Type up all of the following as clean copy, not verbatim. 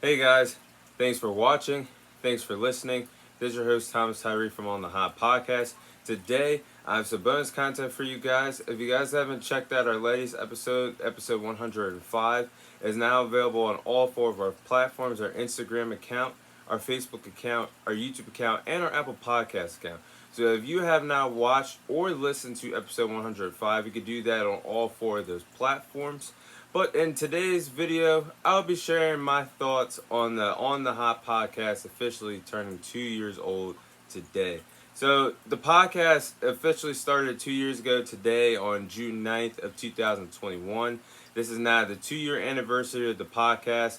Hey guys, thanks for watching. Thanks for listening. This is your host Thomas Tyree from On the Hop Podcast. Today I have some bonus content for you guys. If you guys haven't checked out our latest episode 105 is now available on all four of our platforms: our Instagram account, our Facebook account, our YouTube account, and our Apple Podcast account. So if you have not watched or listened to episode 105, you can do that on all four of those platforms. But in today's video, I'll be sharing my thoughts on the Hop podcast officially turning 2 years old today. So the podcast officially started 2 years ago today on June 9th of 2021. This is now the 2 year anniversary of the podcast.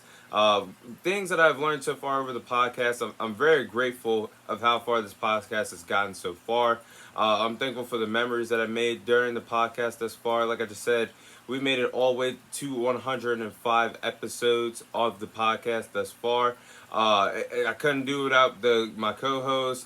Things that I've learned so far over the podcast, I'm very grateful of how far this podcast has gotten so far. I'm thankful for the memories that I made during the podcast thus far. Like I just said, we made it all the way to 105 episodes of the podcast thus far. I couldn't do without my co-host,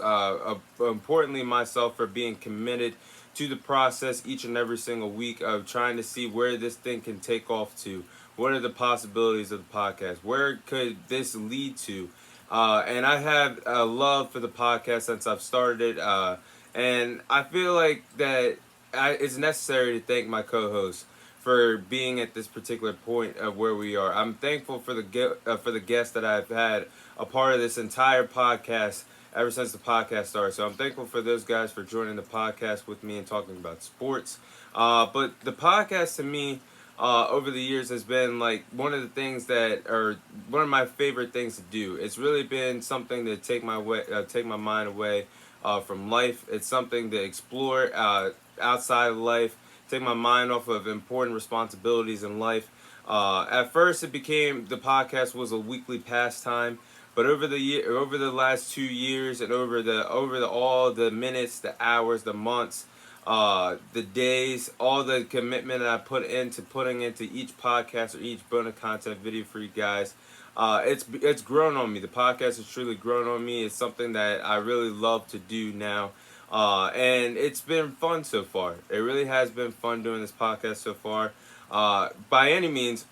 importantly myself, for being committed to the process each and every single week of trying to see where this thing can take off to. What are the possibilities of the podcast? Where could this lead to? And I have a love for the podcast since I've started it. And I feel like that it's necessary to thank my co-host for being at this particular point of where we are. I'm thankful for the guests that I've had a part of this entire podcast ever since the podcast started. So I'm thankful for those guys for joining the podcast with me and talking about sports. But the podcast to me over the years has been like one of the things that are one of my favorite things to do. It's really been something to take my mind away from life. It's something to explore outside of life, take my mind off of important responsibilities in life. At first, the podcast was a weekly pastime, but over the last 2 years, and over the all the minutes, the hours, the months, the days, all the commitment that I put into putting into each podcast or each bonus content video for you guys, it's grown on me. The podcast has truly grown on me. It's something that I really love to do now. And it's been fun so far. It really has been fun doing this podcast so far. By any means,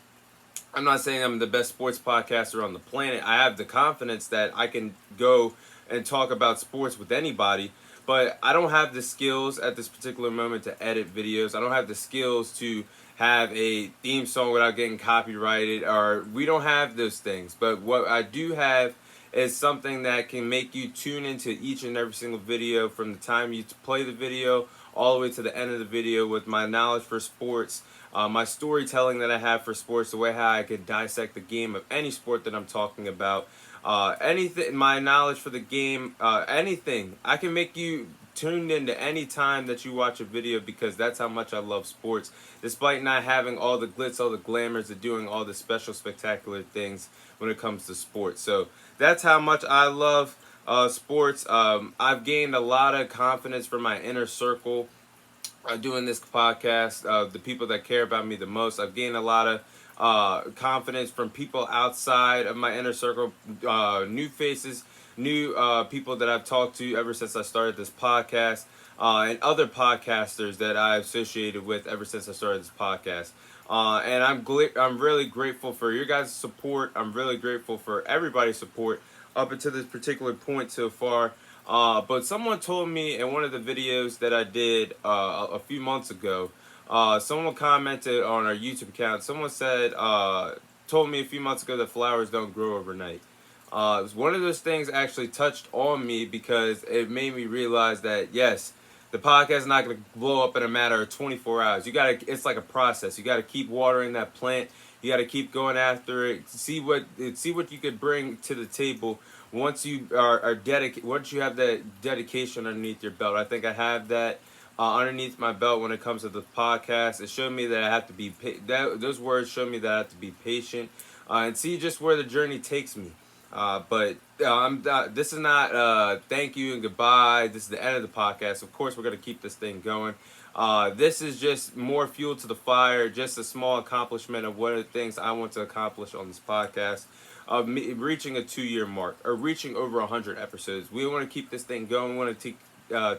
I'm not saying I'm the best sports podcaster on the planet. I have the confidence that I can go and talk about sports with anybody, but I don't have the skills at this particular moment to edit videos. I don't have the skills to have a theme song without getting copyrighted, or we don't have those things. But what I do have is something that can make you tune into each and every single video from the time you play the video all the way to the end of the video with my knowledge for sports, my storytelling that I have for sports, the way how I can dissect the game of any sport that I'm talking about, anything, my knowledge for the game, anything. I can make you tuned into any time that you watch a video because that's how much I love sports, despite not having all the glitz, all the glamours of doing all the special, spectacular things when it comes to sports. So that's how much I love sports. I've gained a lot of confidence from my inner circle doing this podcast, the people that care about me the most. I've gained a lot of confidence from people outside of my inner circle, new faces, new people that I've talked to ever since I started this podcast, and other podcasters that I've associated with ever since I started this podcast. And I'm really grateful for your guys' support. I'm really grateful for everybody's support up until this particular point so far. But someone told me in one of the videos that I did a few months ago, someone commented on our YouTube account. Someone said, told me a few months ago that flowers don't grow overnight. It was one of those things that actually touched on me because it made me realize that, yes, the podcast is not going to blow up in a matter of 24 hours. It's like a process. You got to keep watering that plant. You got to keep going after it. See what you could bring to the table once you are dedicated. Once you have that dedication underneath your belt. I think I have that underneath my belt when it comes to the podcast. It showed me that I have to be those words showed me that I have to be patient and see just where the journey takes me. But this is not thank you and goodbye. This is the end of the podcast. Of course, we're going to keep this thing going. This is just more fuel to the fire, just a small accomplishment of one of the things I want to accomplish on this podcast. Reaching a 2 year mark, or reaching over 100 episodes. We want to keep this thing going. We want to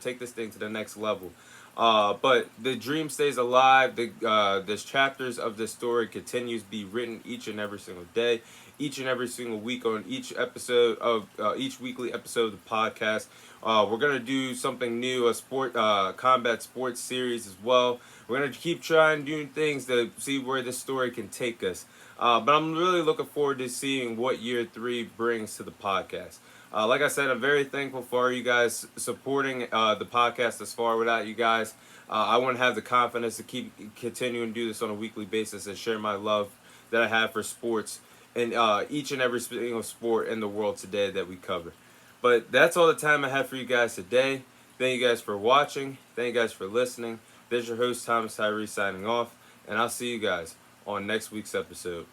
take this thing to the next level. But the dream stays alive. The chapters of the story continues to be written each and every single day, each and every single week on each episode of each weekly episode of the podcast. We're gonna do something new, a combat sports series as well. We're gonna keep trying doing things to see where this story can take us. But I'm really looking forward to seeing what year 3 brings to the podcast. Like I said, I'm very thankful for you guys supporting the podcast thus far. Without you guys, I wouldn't have the confidence to keep continuing to do this on a weekly basis and share my love that I have for sports and each and every single sport in the world today that we cover. But that's all the time I have for you guys today. Thank you guys for watching. Thank you guys for listening. This is your host, Thomas Tyree, signing off. And I'll see you guys on next week's episode.